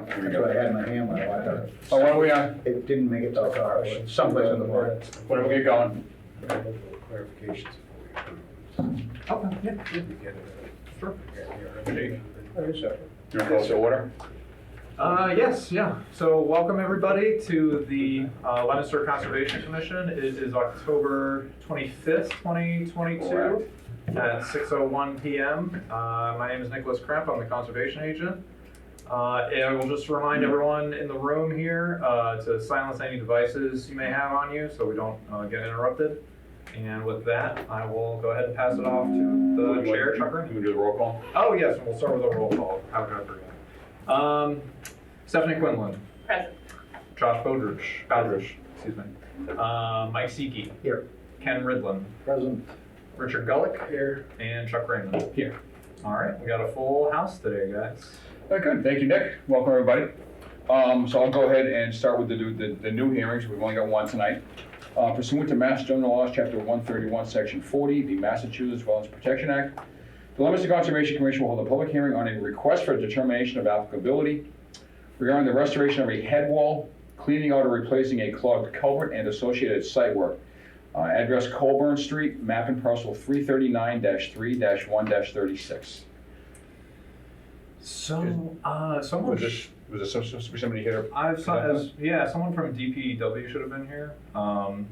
That's what I had in my hand when I walked out. Oh, why don't we, It didn't make it to the car, but someplace in the board. why don't we get going? Clarifications. Okay, yeah. Sure. Jake? You want to call to order? Yes, yeah. So welcome everybody to the Leominster Conservation Commission. It is October 25th, 2022 at 6:01 p.m. My name is Nicholas Kremp. I'm the conservation agent. And I will just remind everyone in the room here to silence any devices you may have on you so we don't get interrupted. And with that, I will go ahead and pass it off to the chair, Chuck Green. We do the roll call? Oh, yes, and we'll start with a roll call. How can I forget? Stephanie Quinlan. Present. Josh Bowdridge, excuse me. Mike Seekey. Here. Ken Ridlin. Present. Richard Gullick. Here. And Chuck Raymond. Here. All right, we got a full house today, guys. Very good, thank you, Nick. Welcome, everybody. So I'll go ahead and start with the new hearings. We've only got one tonight. Pursuant to Mass General Laws, Chapter 131, Section 40, the Massachusetts Wetlands Protection Act, the Leominster Conservation Commission will hold a public hearing on a request for a determination of applicability regarding the restoration of a head wall, cleaning out or replacing a clogged culvert, and associated site work. Address Colburn Street, map and parcel 339-3-1-36. So, someone. Was this supposed to be somebody here? Someone from DPW should have been here. I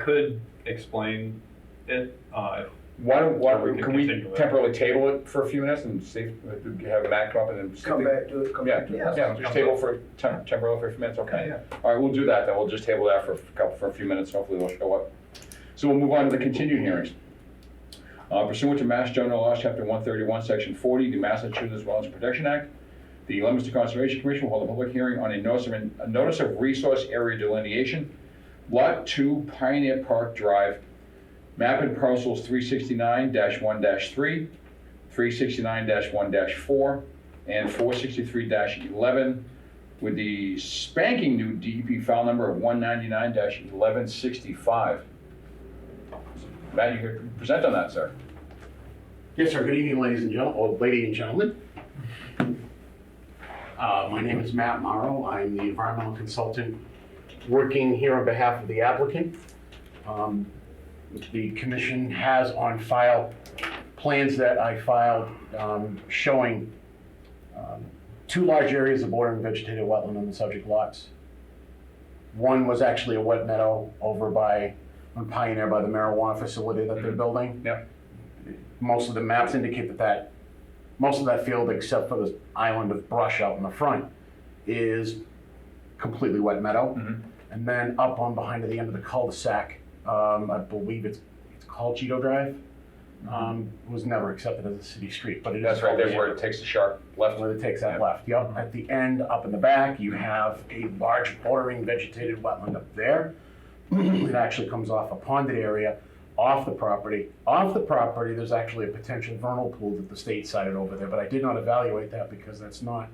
could explain it. Can we temporarily table it for a few minutes and see, have Matt come up and then? Come back to it. Yeah, just table for temporarily for a few minutes, okay. Yeah. All right, we'll do that then, we'll just table that for a few minutes, hopefully they'll show up. So we'll move on to the continued hearings. Pursuant to Mass General Laws, Chapter 131, Section 40, the Massachusetts Wetlands Protection Act, the Leominster Conservation Commission will hold a public hearing on a notice of resource area delineation, Lot 2, Pioneer Park Drive, map and parcels 369-1-3, 369-1-4, and 463-11, with the spanking new DEP file number of 199-1165. Matt, you can present on that, sir. Yes, sir. Good evening, ladies and gentlemen, or lady and gentlemen. My name is Matt Morrow. I'm the environmental consultant working here on behalf of the applicant. The commission has on file plans that I filed showing two large areas of bordering vegetated wetland on the subject lots. One was actually a wet meadow over on Pioneer by the marijuana facility that they're building. Yep. Most of the maps indicate that most of that field, except for the island of brush out in the front, is completely wet meadow. Mm-hmm. And then up on behind at the end of the cul-de-sac, I believe it's called Cheeto Drive, was never accepted as a city street, but it is. That's right, there's where it takes the sharp left. Where it takes that left, yep. At the end, up in the back, you have a large bordering vegetated wetland up there. It actually comes off a ponded area off the property. Off the property, there's actually a potential vernal pool that the state cited over there, but I did not evaluate that because that's not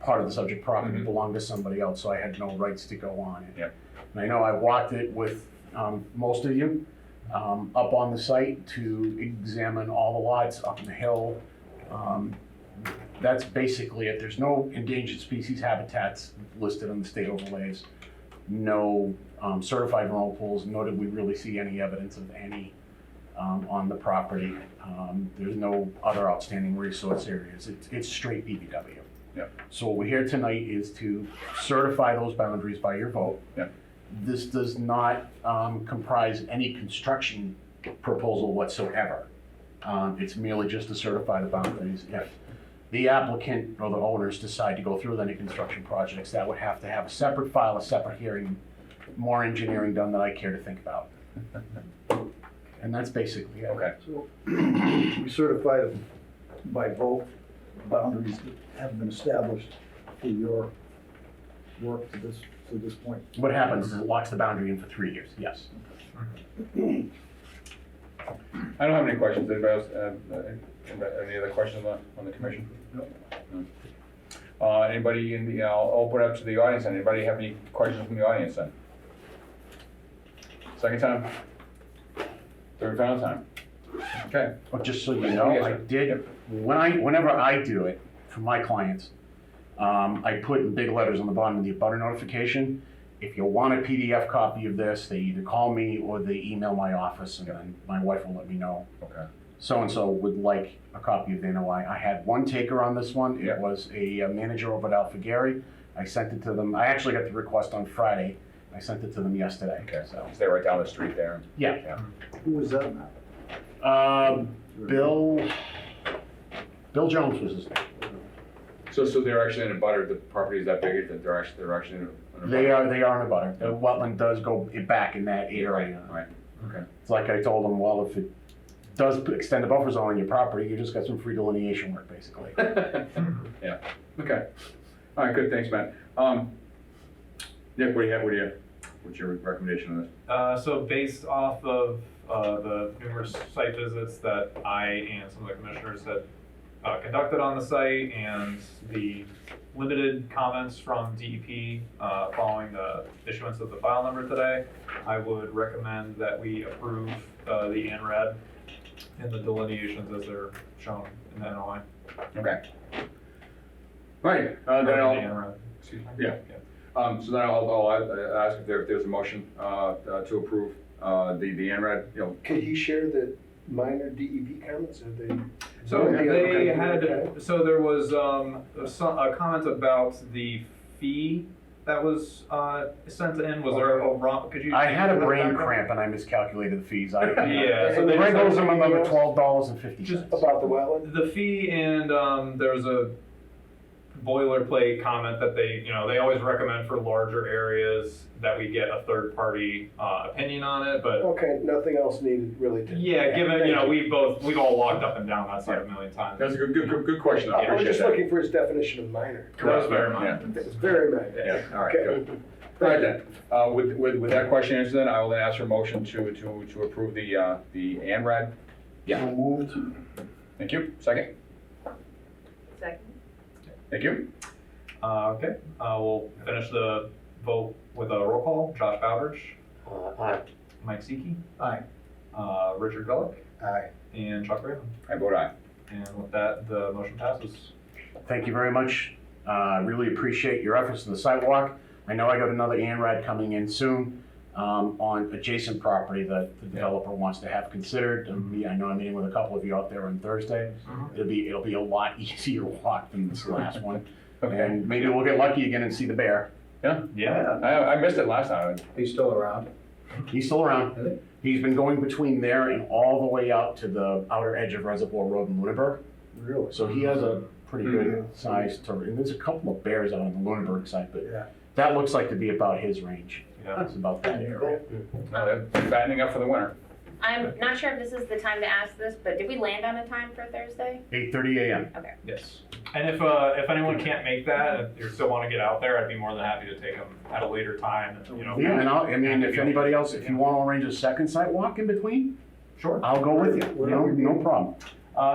part of the subject property. It belonged to somebody else, so I had no rights to go on it. Yep. And I know I walked it with most of you up on the site to examine all the lots up in the hill. That's basically it. There's no endangered species habitats listed on the state overlays. No certified vernal pools, nor did we really see any evidence of any on the property. There's no other outstanding resource areas. It's straight BBW. Yep. So what we're here tonight is to certify those boundaries by your vote. Yep. This does not comprise any construction proposal whatsoever. It's merely just to certify the boundaries. If the applicant or the owners decide to go through with any construction projects, that would have to have a separate file, a separate hearing, more engineering done than I care to think about. And that's basically it. Okay. So we certified by vote boundaries that have been established for your work to this point. What happens is it locks the boundary in for 3 years, yes. I don't have any questions. Anybody else, any other questions on the commission? No. Anybody I'll open it up to the audience. Anybody have any questions from the audience then? Second time? Third and final time? Okay. But just so you know, Yes, I sir. did, whenever I do it for my clients, I put in big letters on the bottom of the abutter notification, if you want a PDF copy of this, they either call me or they email my office, and then my wife will let me know. Okay. So-and-so would like a copy of the NOI. I had one taker on this one. Yeah. It was a manager over at Alpha-Gary. I sent it to them. I actually got the request on Friday. I sent it to them yesterday. Okay, So, stay right down the street there. yeah. Who was that now? Bill Jones was his name. So they're actually in a butter, the property is that big, that they're actually in a butter? They are in a butter. The wetland does go back in that area. Right, okay. It's like I told them, well, if it does extend the buffer zone on your property, you just got some free delineation work, basically. Yeah, okay. All right, good, thanks, Matt. Nick, what's your recommendation on this? So based off of the numerous site visits that I and some of the commissioners had conducted on the site, and the limited comments from DEP following the issuance of the file number today, I would recommend that we approve the ANRAD and the delineations as they're shown in the NOI. Okay. Right, then The I'll, ANRAD. excuse me, yeah. So then I'll ask if there's a motion to approve the ANRAD, you know. Could he share the minor DEP comments? Have they? So Okay, they okay. had, so there was a comment about the fee that was sent in. Was there a wrong, could you? I had a change that brain back up? cramp and I miscalculated the fees. Yeah, so And they Greg just- owes them another $12.50. Just About the wetland? The fee, and there was a boilerplate comment that they always recommend for larger areas that we get a third party opinion on it, but Okay, nothing else needed really to. yeah, given, Thank you. we've all walked up and down that side a million times. That's a good question, I I was appreciate just that. looking for his definition of minor. That was very Yeah. minor. It's very minor. Yeah, all right, Okay. good. All right then, with that question answered, then I will then ask for a motion to approve the ANRAD. Yeah. So moved. Thank you, second, Second. thank you. Okay, we'll finish the vote with a roll call. Josh Bowdridge, Aye. Mike Seekey, Aye. Richard Gullick, Aye. and Chuck Raven. I vote aye. And with that, the motion passes. Thank you very much. Really appreciate your efforts in the sidewalk. I know I got another ANRAD coming in soon on adjacent property that the developer wants to have considered. I know I'm meeting with a couple of you out there on Thursday. Mhm. It'll be a lot easier walk than this last one. Okay, And maybe we'll get lucky again and see the bear. Yeah. I missed it last time. He's still around. He's still around. Is He's been going between there and all the way out to the outer edge of Reservoir Road in Lunenburg. Really? So he has a pretty good sized turret. And there's a couple of bears out on the Lunenburg side, but Yeah. that looks like to be about his range. Yeah. It's about that area. No, they're fattening up for the winter. I'm not sure if this is the time to ask this, but did we land on a time for Thursday? 8:30 a.m. Yes. And if anyone can't make that, if you still want to get out there, I'd be more than happy to take them at a later time. Yeah, and I mean, if anybody else, if you want to arrange a second site walk in between, Sure. I'll go with you. No problem.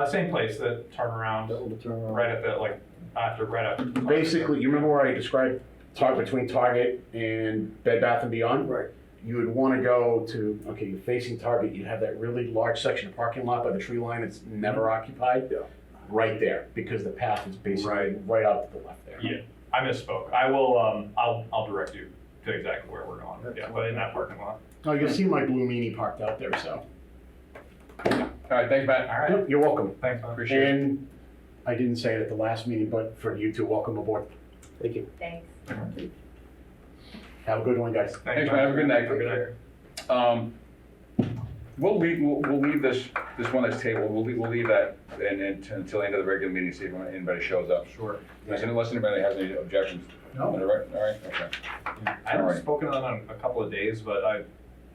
Same place, the turnaround, Double the turnaround. right at the, right after. Basically, you remember where I described between Target and Bed Bath & Beyond? Right. You would want to go to, okay, you're facing Target, you have that really large section of parking lot by the tree line that's never occupied. Yeah. Right there, because the path is basically right out to the left there. Yeah, I misspoke. I will, I'll direct you to exactly where we're going. Yeah, but in that parking lot. Oh, you'll see my blue Meanie parked out there, so. All right, thanks, Matt. All right. Yep, you're welcome. Thanks, man. Appreciate it. And I didn't say it at the last meeting, but for you two, welcome aboard. Thank you. Thanks. Have a good one, guys. Thanks, man. Have a good night. Have a good night. We'll leave this one that's tabled, we'll leave that until the end of the regular meeting, see if anybody shows up. Sure. Unless anybody has any objections. No. All right, okay. I haven't Alright. spoken to them in a couple of days, but I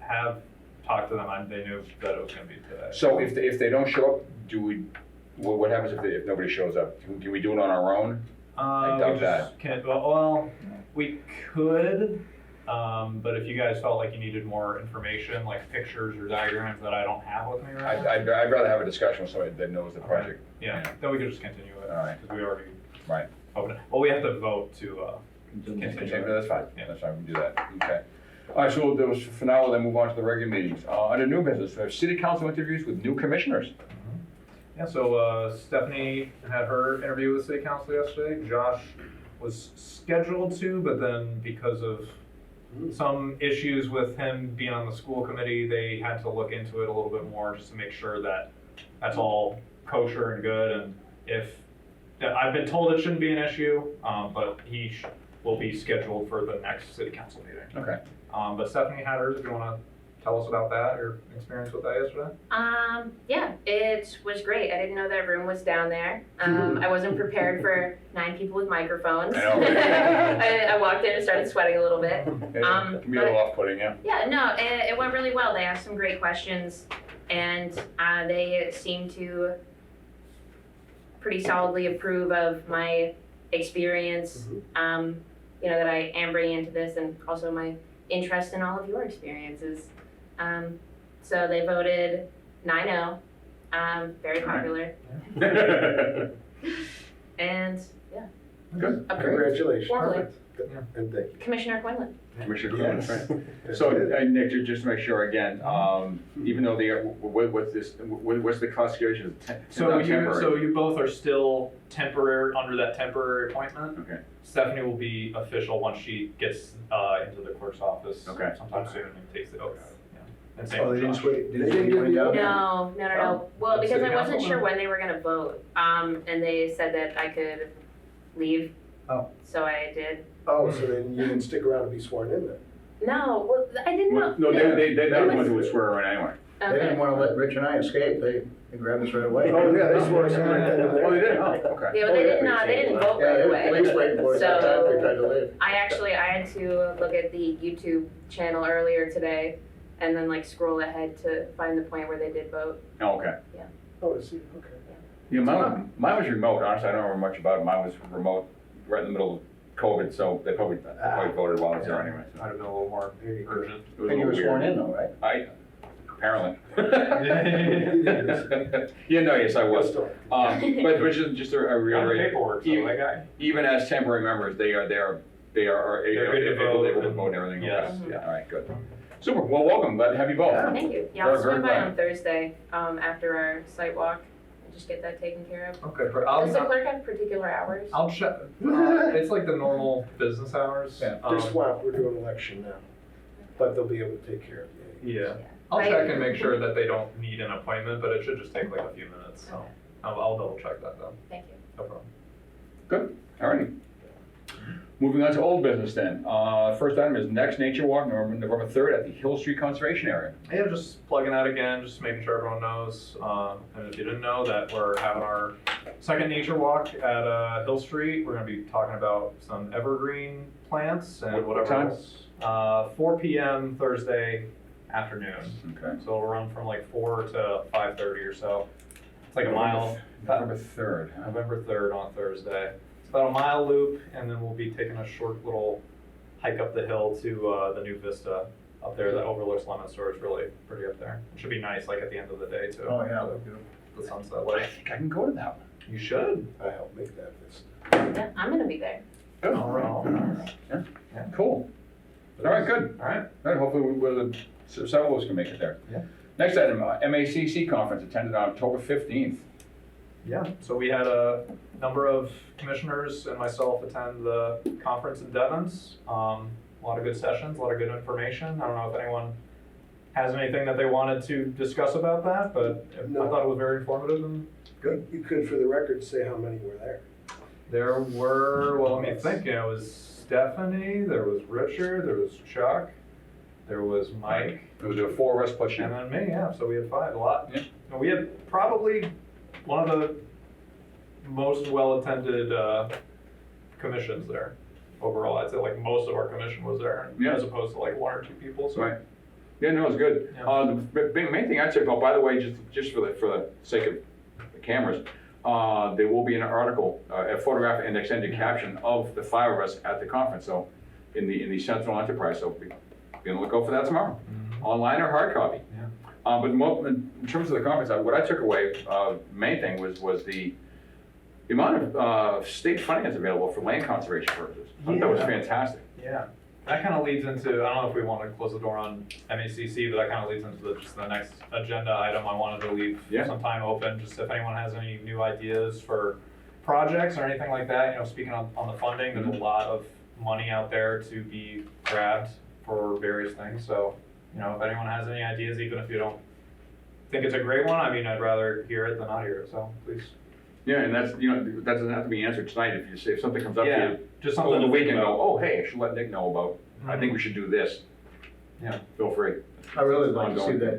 have talked to them, and they knew that it was gonna be today. So if they don't show up, what happens if nobody shows up? Can we do it on our own? I doubt We just can't, well, we could, but if you guys felt like you needed more information, like pictures or diagrams that I don't have with me right now. I'd rather have a discussion with somebody that knows the project. Yeah, then we could just continue it. All right. Because we already Right. opened it. Well, we have to vote to, Continue. Continue. That's fine, Yeah. that's fine, we can do that, okay. All right, so there was, for now, we'll then move on to the regular meetings. Under new business, we have city council interviews with new commissioners. yeah, so Stephanie had her interview with city council yesterday. Josh was scheduled to, but then because of some issues with him being on the school committee, they had to look into it a little bit more just to make sure that that's all kosher and good. And I've been told it shouldn't be an issue, but he will be scheduled for the next city council meeting. Okay. But Stephanie had hers, if you wanna tell us about that, your experience with that yesterday? Yeah, it was great. I didn't know that room was down there. I wasn't prepared for 9 people with microphones. I know. I walked in and started sweating a little bit. It can be a little off-putting, yeah. Yeah, no, it went really well. They asked some great questions, and they seemed to pretty solidly approve of my experience, that I am bringing into this, and also my interest in all of your experiences. So they voted 9-0, very popular, and yeah. Good. Approved. Congratulations. Formally. And thank you. Commissioner Quinlan. Commissioner Yes. Cohen, right. That's So, good. Nick, just to make sure again, even though what's the classification? So Temporary. you both are still temporary, under that temporary appointment. Okay. Stephanie will be official once she gets into the clerk's office. Okay. Sometime soon and takes the oath. Yeah. And same Oh, with they didn't Josh. sway, They didn't give you- No. Well, That's because city I wasn't council? sure when they were gonna vote, and they said that I could leave. Oh. So I did. Oh, so then you didn't stick around to be sworn in then? No, well, I didn't know. No, they the ones who would swear in anyway. they Okay. didn't wanna let Rich and I escape, they grabbed us right away. Oh, yeah, they swore us in right then and there. Oh, they did? Oh, okay. Yeah, but they didn't vote Yeah, right they away. police waiting for us that time, we tried to leave. I had to look at the YouTube channel earlier today and then like scroll ahead to find the point where they did vote. Oh, okay. Oh, I see, okay. Yeah, mine was remote, honestly, I don't remember much about it, mine was remote, right in the middle of COVID, so they probably voted while I was there anyway. So Might have been a little more There you go. urgent. it was a And you were little sworn weird. in though, right? Apparently. Yeah, no, yes, I was. But just to On the reiterate, paperwork, so that guy. even as temporary members, they are They're good to able vote to vote and everything. Yes. Okay. Yeah, all right, good. Super, well, welcome, glad to have you both. Yeah. Thank you. Yeah, Very, I'll swing very by glad. on Thursday, after our site walk and just get that taken care of. Okay, Does the clerk have particular hours? I'll check. It's like the normal business hours. Yeah. They're swamped, we're doing election now, but they'll be able to take care of you. Yeah. I'll check and make sure that they don't need an appointment, but it should just take like a few minutes, so Okay. I'll double check that though, Thank you. no problem. Good, all righty. Moving on to old business then. First item is next nature walk, November 3rd at the Hill Street Conservation Area. Yeah, just plugging that again, just making sure everyone knows. And if you didn't know that we're having our second nature walk at Hill Street, we're gonna be talking about some evergreen plants and What whatever time? else. 4 p.m. Thursday afternoon. Okay. So it'll run from like 4 to 5:30 or so. It's like a mile. November 3rd, huh? November 3rd on Thursday. It's about a mile loop, and then we'll be taking a short little hike up the hill to the new vista up there that overlooks Leominster. It's really pretty up there. It should be nice, like at the end of the day too. Oh, yeah. The sunset I light. think I can go to that one. You should. I helped make that list. Yeah, I'm gonna be there. Good. All right. Yeah, cool. All right, good. All right. All right, hopefully several of us can make it there. Yeah. Next item, MACC conference attended on October 15th. Yeah, so we had a number of commissioners and myself attend the conference in Devon's. A lot of good sessions, a lot of good information. I don't know if anyone has anything that they wanted to discuss about that, but No. I thought it was very informative and Good. You could, for the record, say how many were there. there were, well, let me think, it was Stephanie, there was Richard, there was Chuck, there was Mike, It was 4 of us plus you. and then me, yeah, so we had 5, a lot. Yeah. And we had probably one of the most well-attended commissions there overall. I'd say like most of our commission was there, Yeah. as opposed to like 1 or 2 people, so. Right. Yeah, no, it was good. Yeah. The main thing I'd say, oh, by the way, just for the sake of the cameras, there will be an article, a photograph and extended caption of the 5 of us at the conference, so in the Central Enterprise, so be on the lookout for that tomorrow, online or hard copy. Yeah. But in terms of the conference, what I took away, main thing was the amount of state finance available for land conservation purposes. I thought that was Yeah. fantastic. Yeah, that kind of leads into, I don't know if we want to close the door on MACC, but that kind of leads into just the next agenda item. I wanted to leave Yeah. some time open, just if anyone has any new ideas for projects or anything like that, you know, speaking on the funding, there's a lot of money out there to be grabbed for various things. So, you know, if anyone has any ideas, even if you don't think it's a great one, I mean, I'd rather hear it than not hear it, so please. Yeah, and that's, you know, that doesn't have to be answered tonight. If you say, if something comes up to Yeah, you, just over something the to week think and about. go, oh, hey, I should let Nick know about, I think we should do this. Yeah. Feel free. I really like to see Ongoing.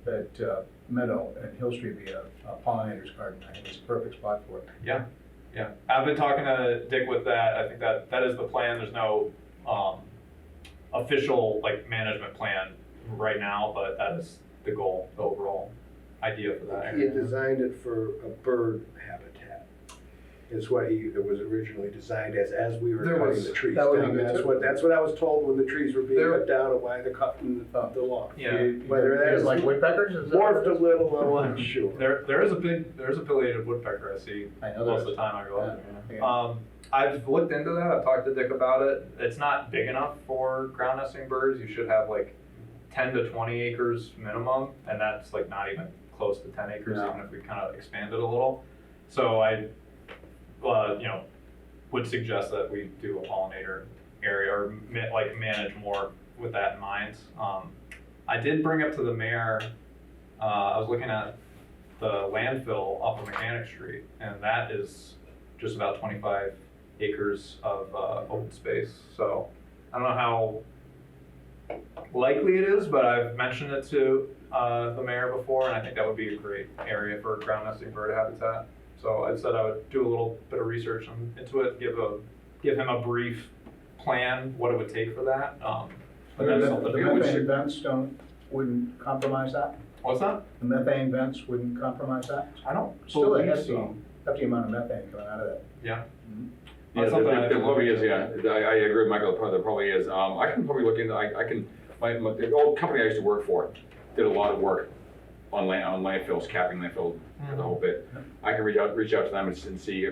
that meadow at Hill Street be a pollinator's garden. I think it's a perfect spot for it. Yeah, I've been talking to Dick with that. I think that is the plan. There's no official like management plan right now, but that is the goal, the overall idea for that He had area. designed it for a bird habitat. Is what it was originally designed as we were There cutting was- the trees that would be down. good That's too. what I was told when the trees were being There- cut down and why they're cutting the lawn. Yeah. Whether that Is is like woodpeckers? Is that morphed what a it is? little, I'm unsure. There is a pileated woodpecker I see I know most of there the time I go up there. Yeah. I've looked into that. I've talked to Dick about it. It's not big enough for ground nesting birds. You should have like 10 to 20 acres minimum, and that's like not even close to 10 acres, No. even if we kind of expand it a little. So I, you know, would suggest that we do a pollinator area or manage more with that in mind. I did bring up to the mayor, I was looking at the landfill off of Mechanic Street, and that is just about 25 acres of open space. So I don't know how likely it is, but I've mentioned it to the mayor before, and I think that would be a great area for ground nesting bird habitat. So I said I would do a little bit of research into it, give him a brief plan, what it would take for that. But that's something The to methane vents wouldn't compromise that? What's that? The methane vents wouldn't compromise that? I don't Still a believe hefty, so. hefty amount of methane coming out of that. Yeah. Yeah, That's something I have there to probably look is, into. yeah. I agree with Michael, there probably is. I can probably look into, the old company I used to work for did a lot of work on landfills, capping landfill, the whole bit. I can reach out to them and see,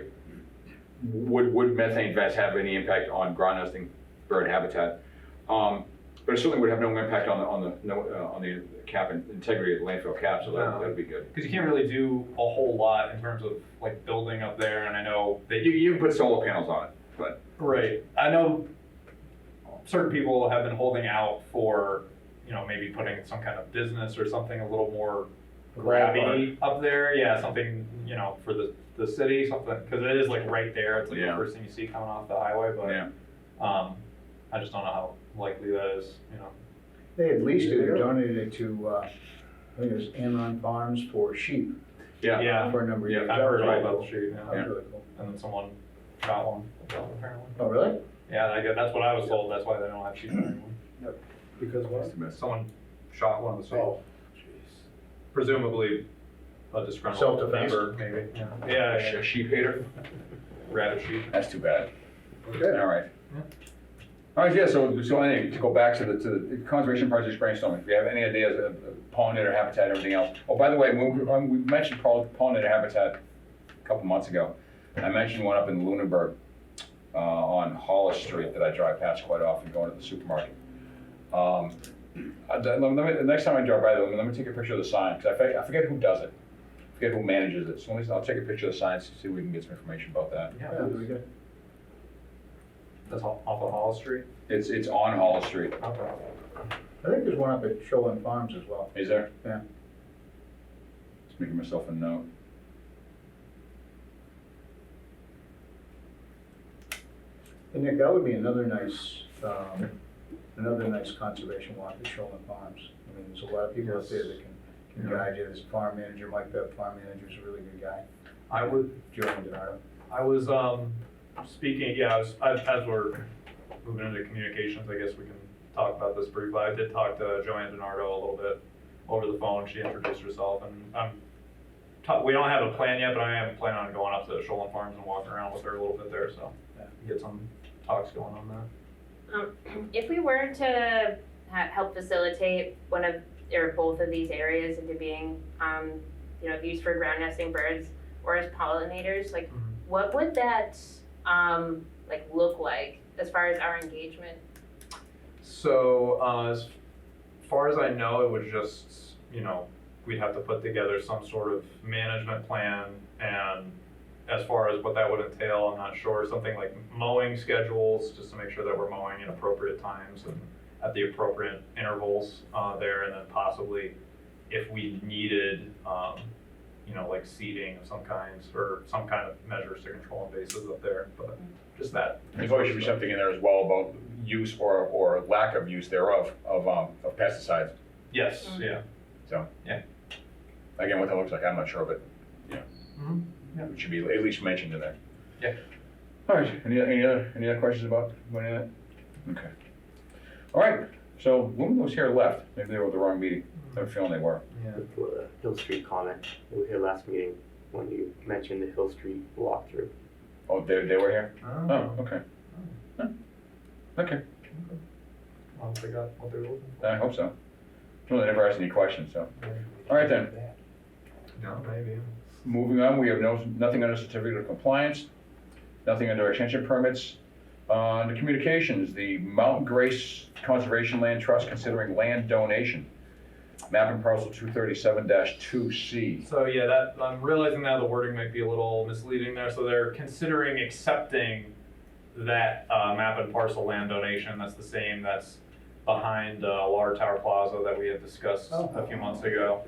would methane vents have any impact on ground nesting bird habitat? But it certainly would have no impact on the cap and integrity of the landfill cap, so No. that'd be good. Because you can't really do a whole lot in terms of like building up there, and I know that You can put solar panels on it, but right. I know certain people have been holding out for, you know, maybe putting some kind of business or something a little more grabby up there. Yeah, something, you know, for the city, something, because it is like right there. It's like Yeah. the first thing you see coming off the highway, but yeah. I just don't know how likely that is, you know. They at least donated it to, I think it was Amron Farms for sheep Yeah. for a number of Yeah, years. I've That was heard all really about cool. the street, That yeah. was really cool. And then someone shot one apparently. Oh, really? Yeah, I guess that's what I was told. That's why they don't have sheep there anymore. Because what? Someone shot one of the street. Oh, Presumably a disgruntled Self-defense. neighbor, maybe. Yeah, A sheep hater? rabbit sheep. That's too bad. okay. All right. Yeah. All right, yeah, so anyway, to go back to the conservation projects brainstorming, if you have any ideas of pollinator habitat, everything else. Oh, by the way, we mentioned pollinator habitat a couple months ago. I mentioned one up in Lunenburg, on Hollis Street that I drive past quite often going to the supermarket. The next time I drive by, let me take a picture of the sign, because I forget who does it. I forget who manages it, so I'll take a picture of the sign, see if we can get some information about that. Yeah, very good. That's off of Hall Street. It's on Hollis Street. Okay. I think there's one up at Shoreland Farms as well. Is there? Yeah. Just making myself a note. And Nick, that would be another nice conservation walk at Shoreland Farms. I mean, there's a lot of people up there that can guide you. There's a farm manager, Mike Bev, farm manager's a really good guy. I was speaking, yeah, as we're moving into communications, I guess we can talk about this briefly. I did talk to Joanne DiNardo a little bit over the phone. She introduced herself, and we don't have a plan yet, but I am planning on going up to Shoreland Farms and walking around with her a little bit there, so get some talks going on that. If we were to help facilitate one of or both of these areas into being, used for ground nesting birds or as pollinators, like what would that look like as far as our engagement? So as far as I know, it would just, we'd have to put together some sort of management plan and as far as what that would entail, I'm not sure. Something like mowing schedules, just to make sure that we're mowing in appropriate times and at the appropriate intervals there, and then possibly if we needed, like seeding of some kinds or some kind of measures to control invasives up there, but just that. There's always should be something in there as well about use or lack of use thereof of pesticides. Yes, yeah. So. Yeah. Again, what that looks like, I'm not sure, but, Mhm. Yeah. it should be at least mentioned in there. Yeah. All right, any other questions about any of that? Okay. All right, so woman was here left, maybe they were at the wrong meeting, I'm feeling they were. Yeah. For the Hill Street comment, we were here last meeting when you mentioned the Hill Street walkthrough. Oh, they were here? Oh, Oh, okay. Huh. Okay, well, they got what they were looking for. I hope so. Well, they never asked any questions, so. All right then, No, maybe. moving on, we have nothing under certificate of compliance, nothing under extension permits. Under communications, the Mountain Grace Conservation Land Trust considering land donation. Map and parcel 237-2C. So yeah, that I'm realizing now the wording might be a little misleading there. So they're considering accepting that map and parcel land donation. That's the same that's behind Lar Tower Plaza that we had discussed a few months ago.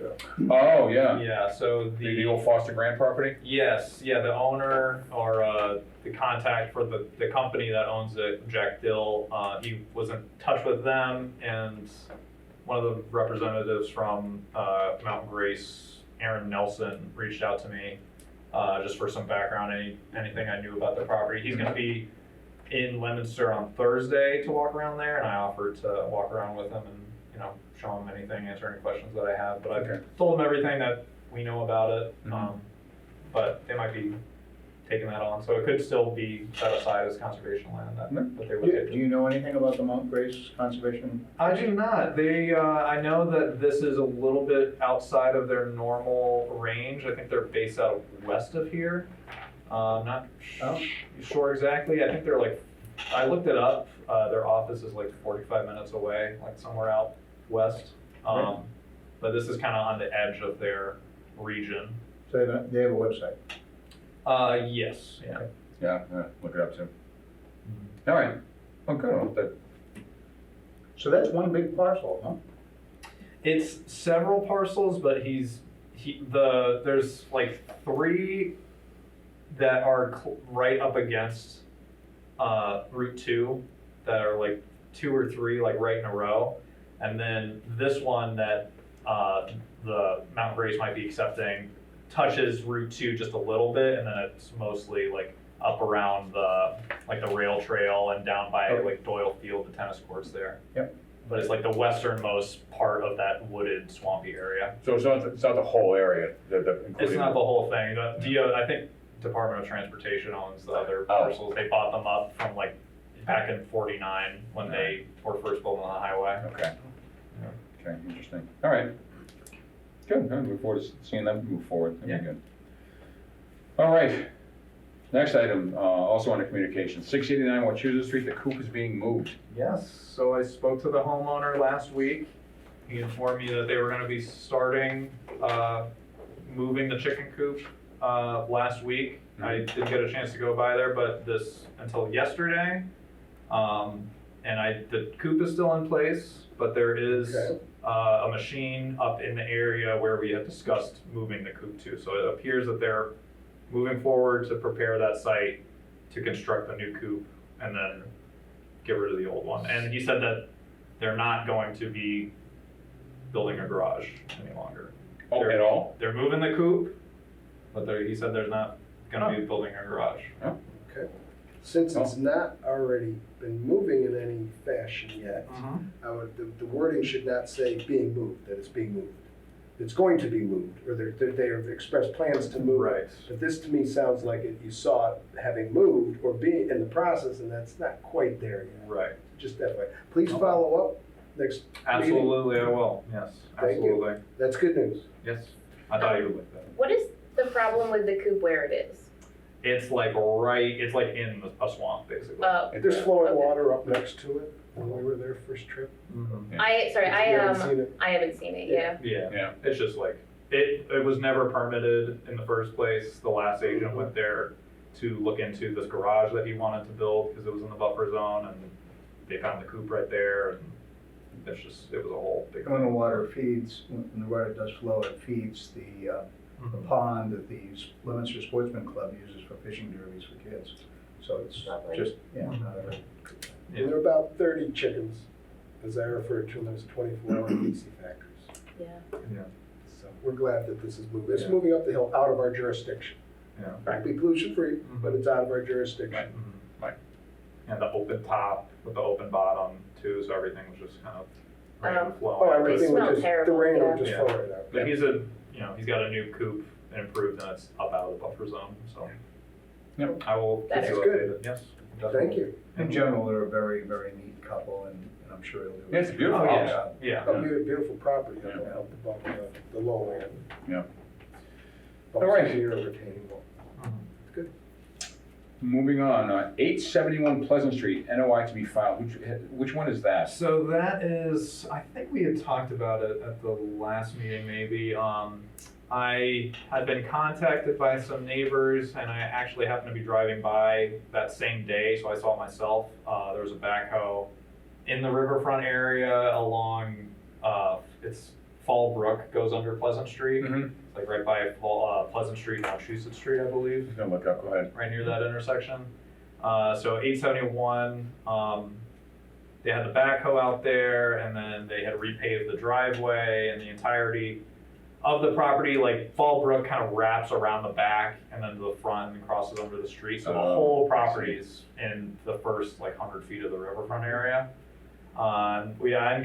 Oh, yeah, Yeah. So the old Foster Grant property? Yes, yeah, the owner or the contact for the company that owns it, Jack Dill, he was in touch with them, and one of the representatives from Mountain Grace, Aaron Nelson, reached out to me just for some background, anything I knew about the property. He's going to be in Leominster on Thursday to walk around there, and I offered to walk around with him and show him anything, answer any questions that I have. But I told him everything that we know about it. But they might be taking that on, so it could still be set aside as conservation land that they would take. Do you know anything about the Mount Grace Conservation? I do not. I know that this is a little bit outside of their normal range. I think they're based out west of here. Not sure exactly. I think they're I looked it up. Their office is 45 minutes away, somewhere out west. But this is kind of on the edge of their region. So they have a website? Yes, yeah. Yeah, look it up too. All right, oh, good. So that's one big parcel, huh? It's several parcels, but there's 3 that are right up against Route 2 that are 2 or 3 right in a row, and then this one that the Mount Grace might be accepting touches Route 2 just a little bit, and then it's mostly up around the rail trail and down by Doyle Field, the tennis courts there. Yep. But it's the westernmost part of that wooded swampy area. So it's not the whole area, It's not the whole thing. I think Department of Transportation owns the other parcels. They bought them up from back in '49 when they were first building on the highway. Okay. Okay, interesting. All right. Good, I look forward to seeing them move forward. That'd be good. All right. Next item, also under communications, 689 Wachusett Street, the coop is being moved. Yes, so I spoke to the homeowner last week. He informed me that they were gonna be starting, moving the chicken coop, last week. I didn't get a chance to go by there, but until yesterday. And the coop is still in place, but there is a machine up in the area where we had discussed moving the coop to. So it appears that they're moving forward to prepare that site to construct the new coop and then get rid of the old one. And he said that they're not going to be building a garage any longer. Oh, at all? They're moving the coop, but he said there's not gonna be building a garage. Okay. Since it's not already been moving in any fashion yet, the wording should not say being moved, that it's being moved. It's going to be moved, or they have expressed plans to move. Right. But this to me sounds like you saw it having moved or being in the process, and that's not quite there yet. Right. Just that way. Please follow up next meeting. Absolutely, I will. Yes, Thank you. absolutely. That's good news. Yes, I thought you would like that. What is the problem with the coop where it is? It's in a swamp, basically. There's flowing water up next to it when we were there first trip. Mhm. I You haven't seen it? haven't seen it, yeah. Yeah, Yeah. it's just It was never permitted in the first place. The last agent went there to look into this garage that he wanted to build because it was in the buffer zone, and they found the coop right there, and it was a whole big. When the water feeds, when the water does flow, it feeds the pond that the Leominster Sportsman Club uses for fishing derbies for kids. So it's Lovely. just, not a- And there are about 30 chickens, as I refer to them as 24-hour DC factories. Yeah. So we're glad that this is moving. It's Yeah. moving up the hill out of our jurisdiction. Yeah. Won't be pollution free, but it's out of our jurisdiction. Right. And the open top with the open bottom too, so everything was just kind of rain and flowing. Oh, everything smelled would just, the terrible, rain yeah. would just Yeah. flow right out. But he's got a new coop improved, and it's up out of the buffer zone, so. Yep. I will keep That's you good. updated, yes. Thank you. In general, they're a very, very neat couple, and I'm sure they'll do. Yeah, it's a beautiful Oh, house. yeah, yeah. A beautiful property up above the low end. Yeah. All All right. Here retaining wall. Moving on, 871 Pleasant Street, NOI to be filed. Which one is that? So that is, I think we had talked about it at the last meeting maybe. I had been contacted by some neighbors, and I actually happened to be driving by that same day, so I saw it myself. There was a backhoe in the riverfront area along, it's Fall Brook goes under Pleasant Street. Mm-hmm. It's like right by Pleasant Street, Massachusetts Street, I believe. Just gonna look up, go ahead. Right near that intersection. So 871, they had the backhoe out there, and then they had repaved the driveway, and the entirety of the property, like Fall Brook kind of wraps around the back and then to the front and crosses under the street. So the Oh, whole I property is in the first like 100 feet of the riverfront area. I hadn't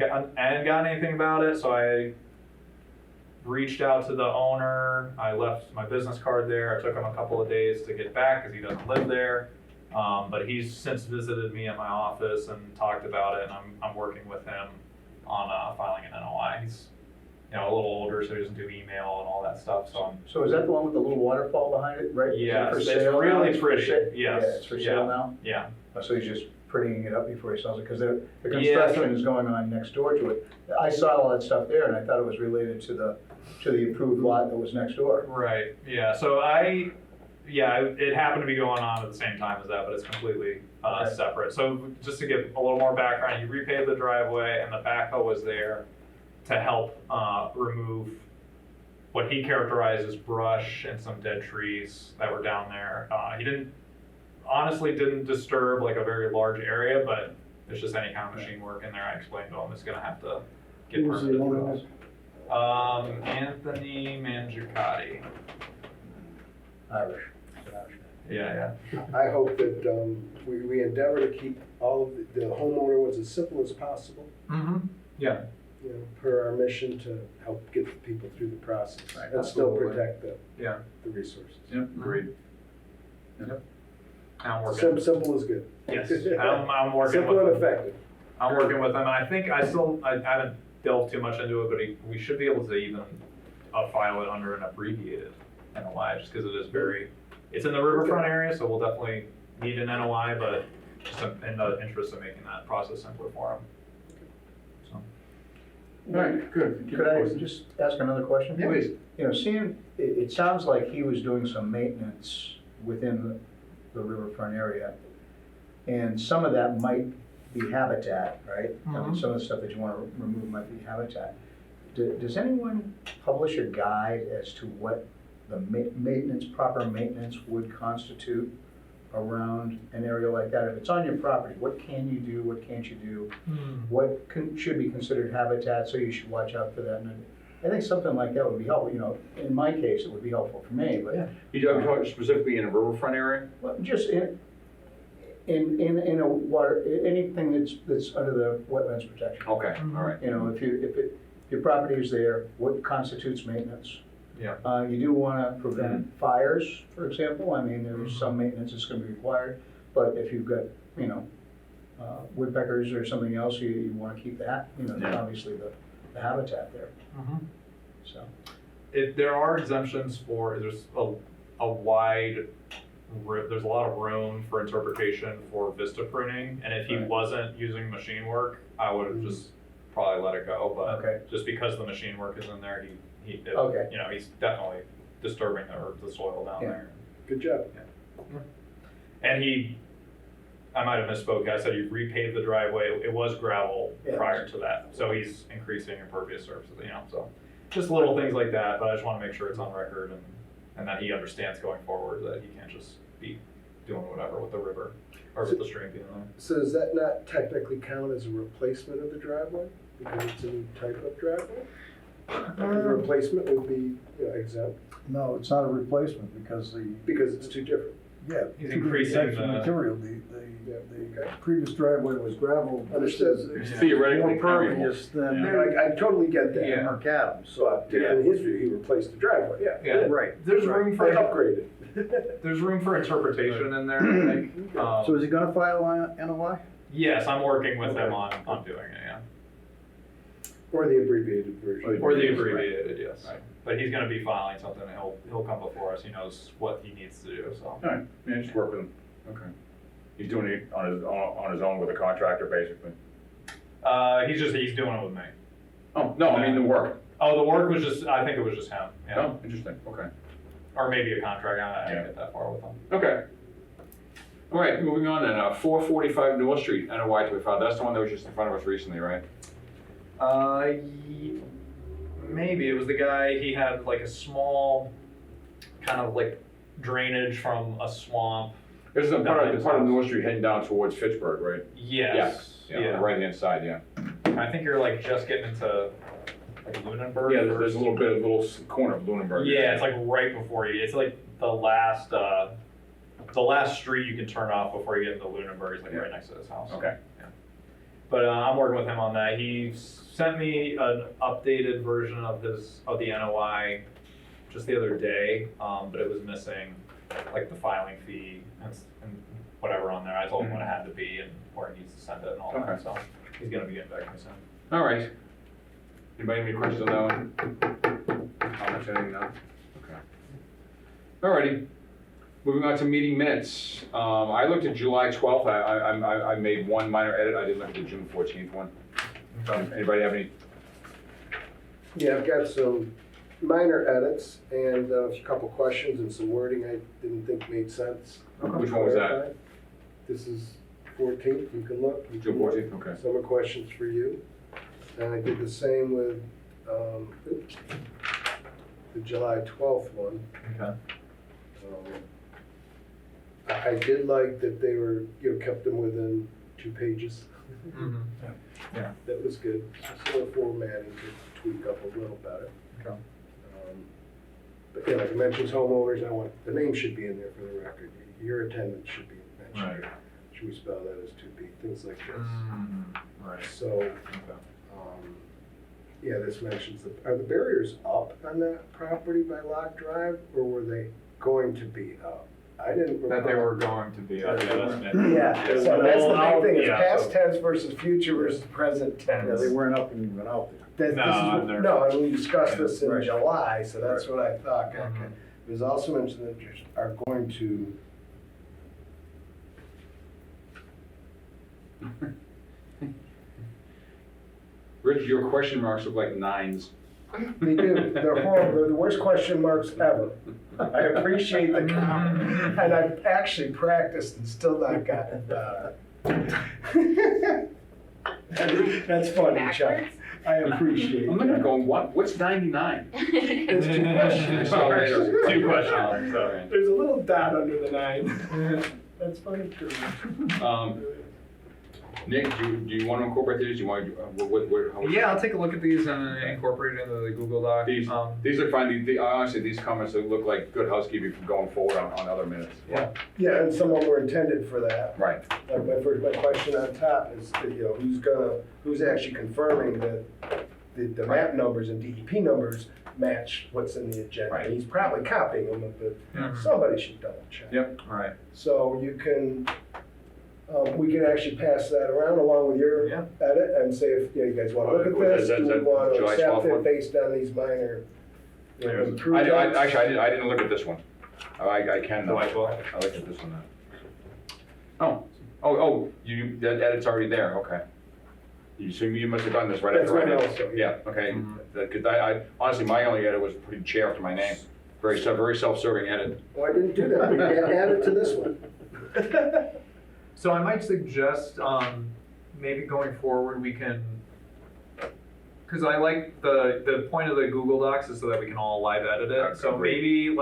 gotten anything about it, so I reached out to the owner. I left my business card there. I took him a couple of days to get back because he doesn't live there. But he's since visited me at my office and talked about it, and I'm working with him on filing an NOI. He's a little older, so he doesn't do email and all that stuff. So So is that the one with the little waterfall behind it, right? Is it Yes, for it's sale now? really It's for pretty. sa- Yes, Yeah, it's for sale now? yeah, Oh, so he's just prettying it up before he sells it, because the Yeah. construction is going on next door to it. I saw all that stuff there, and I thought it was related to the approved lot that was next door. right. Yeah. So it happened to be going on at the same time as that, but it's completely Okay. separate. So just to give a little more background, he repaved the driveway, and the backhoe was there to help remove what he characterized as brush and some dead trees that were down there. He didn't disturb like a very large area, but it's just any kind of machine work in there. I explained to him it's gonna have to get Who was the permitted. owner? Anthony Mangicotti. Irish. Yeah. I hope that we endeavor to keep all of the homeowner was as simple as possible. Mm-hmm. Yeah. Per our mission to help get the people through the process Right, and still absolutely. protect Yeah. the resources. Yep, agreed. I'm working. Simple is good. Yes, I'm working Simple with and him. effective. I'm working with him, and I think I haven't delved too much into it, but we should be able to even file it under an abbreviated NOI, just because it is it's in the riverfront area, so we'll definitely need an NOI, but just in the interest of making that process simpler for him. So. All right, good. Keep Could it I posted. just ask another question? Please. Seeing, it sounds like he was doing some maintenance within the riverfront area. And some of that might be habitat, right? I mean, Mhm. some of the stuff that you want to remove might be habitat. Does anyone publish a guide as to what the proper maintenance would constitute around an area like that? If it's on your property, what can you do, what can't you do? What should be considered habitat, so you should watch out for that. And I think something like that would be helpful, in my case, it would be helpful for me, but. Yeah. You're talking specifically in a riverfront area? Well, just in a water, anything that's under the wetlands protection. Okay, all right. If your property is there, what constitutes maintenance? Yeah. You do wanna prevent fires, for example. I mean, there's some maintenance that's gonna be required, but if you've got, woodpeckers or something else, you wanna keep that, Yeah. obviously the habitat there, so. There are exemptions there's a wide, there's a lot of room for interpretation for vista pruning, and if he Right. wasn't using machine work, I would have just probably let it go, but Okay. just because the machine work is in there, Okay. you know, he's definitely disturbing the soil down Yeah. there. Good job. And I might have misspoke, I said he repaved the driveway, it was gravel Yeah. prior to that, so he's increasing impervious surface, you know, so. Just little things like that, but I just wanna make sure it's on record and that he understands going forward that he can't just be doing whatever with the river, or with the stream being there. So does that not technically count as a replacement of the driveway? Because it's a new type of driveway? The replacement would be, you know, exempt, No, it's not a replacement because because it's too different. yeah. He's two different increasing types of the- material. Yeah, The okay. previous driveway was gravel. This is Understood. Theoretically more pervious than I totally get that. Yeah. macadam, so. But in his view, he replaced the driveway, yeah. Yeah. Right. There's room I for, upgraded. there's room for interpretation in there, I think. So is he gonna file an NOI? Yes, I'm working with him on doing it, yeah. Or the abbreviated version. Or the abbreviated, yes. Right. But he's gonna be filing something, and he'll come before us, he knows what he needs to do, so. All right, yeah, just work with him. Okay. He's doing it on his own with a contractor, basically. He's doing it with me. Oh, no, I mean the work. Oh, the work was just, I think it was just him, yeah. Oh, interesting, okay. Or maybe a contract, I didn't Yeah. get that far with him. Okay. All right, moving on then, 445 North Street, NOI to be filed. That's the one that was just in front of us recently, right? Maybe, it was the guy, he had like a small, kind of like drainage from a swamp. This is the part Behind of his North house. Street heading down towards Fitchburg, right? Yes, Yeah, on the right-hand side, yeah. I think you're like just getting into like Lunenburg. Yeah, there's first. a little bit, a little corner of Lunenburg. Yeah, it's like right before you, it's like the last street you can turn off before you get into Lunenburg is like right next to his house. Okay. But I'm working with him on that. He sent me an updated version of the NOI just the other day, but it was missing like the filing fee and whatever on there. I told him what it had to be and where he needs to send it and all Okay. that, so he's gonna be getting back to me soon. All right. Anybody have any questions on that one? Comments, anything, no? Okay. All righty. Moving on to meeting minutes. I looked at July 12th. I made one minor edit. I didn't look at the June 14th one. Anybody have any? Yeah, I've got some minor edits and a couple questions and some wording I didn't think made sense. Which one was that? This is 14th, you can look. You June can look. 14th, okay. Some are questions for you. And I did the same with the July 12th one. Okay. I did like that they were, kept them within 2 pages. Mm-hmm. That was good. Just a little formatting to tweak up a little better. Okay. But yeah, like it mentions homeowners, the name should be in there for the record. Your attendance should be mentioned. Right. Should we spell that as 2B, things like this. Right. So, Okay. yeah, this mentions, are the barriers up on that property by Lock Drive, or were they going to be up? I didn't recall. That they were going to be, yeah, that's it. Yeah, so that's the big thing, it's Yeah, past so- tense versus future versus present Yeah, tense. they weren't up when you went out there. No, and we discussed this in Right. July, so that's what I thought. Mhm. It was also mentioned that you are going to, Rich, your question marks look like 9s. they do, they're horrible, they're the worst question marks ever. I appreciate the comment, and I've actually practiced and still not gotten it down. That's funny, Chuck. Backwards? I appreciate I'm looking that. going, what's 99? It's 2 questions. Two questions, so. There's a little dot under the 9. That's funny too. Nick, do you want to incorporate these? Do you want to, how? Yeah, I'll take a look at these and incorporate it into the Google Doc. These look fine. Honestly, these comments look like good housekeeping for going forward on other minutes. Yeah, and some of them were intended for that. Right. Like my question on top is, who's actually confirming that the map numbers and DEP numbers match what's in the agenda? Right. He's probably copying them, but Mhm. somebody should double check. Yep. All right. So you can, we can actually pass that around along with your Yeah. edit and say if you guys want to look at this, Is do we that want to July accept 12th one? it based on these minor There's- improvements? I didn't look at this one. I can though. July 12th? I looked at this one now. Oh, that edit's already there, okay. You must have done this right after I That's did. mine also, Yeah, okay, because I, honestly, my only edit was putting chair after my name. Very self-serving edit. Well, I didn't do that, but you add it to this one. So I might suggest, maybe going forward, we can, because I like the point of the Google Docs is so that we can all live edit it. So Agreed. maybe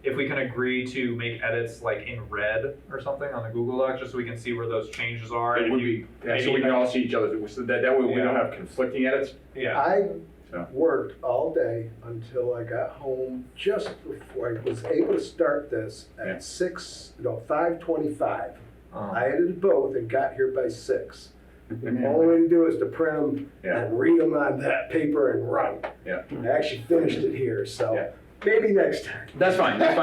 if we can agree to make edits like in red or something on the Google Docs, just so we can see where those changes are. It and would if you- be, yeah, so we can all see each other, so that way we don't have conflicting edits. Yeah, I So. worked all day until I got home just before I was able to start this Yeah. at 5:25. Um, I edited both and got here by 6. The only way to do is to print them Yeah. and read them on that paper and run. Yeah. I actually finished it here, so Yeah. maybe next time. That's fine, no, I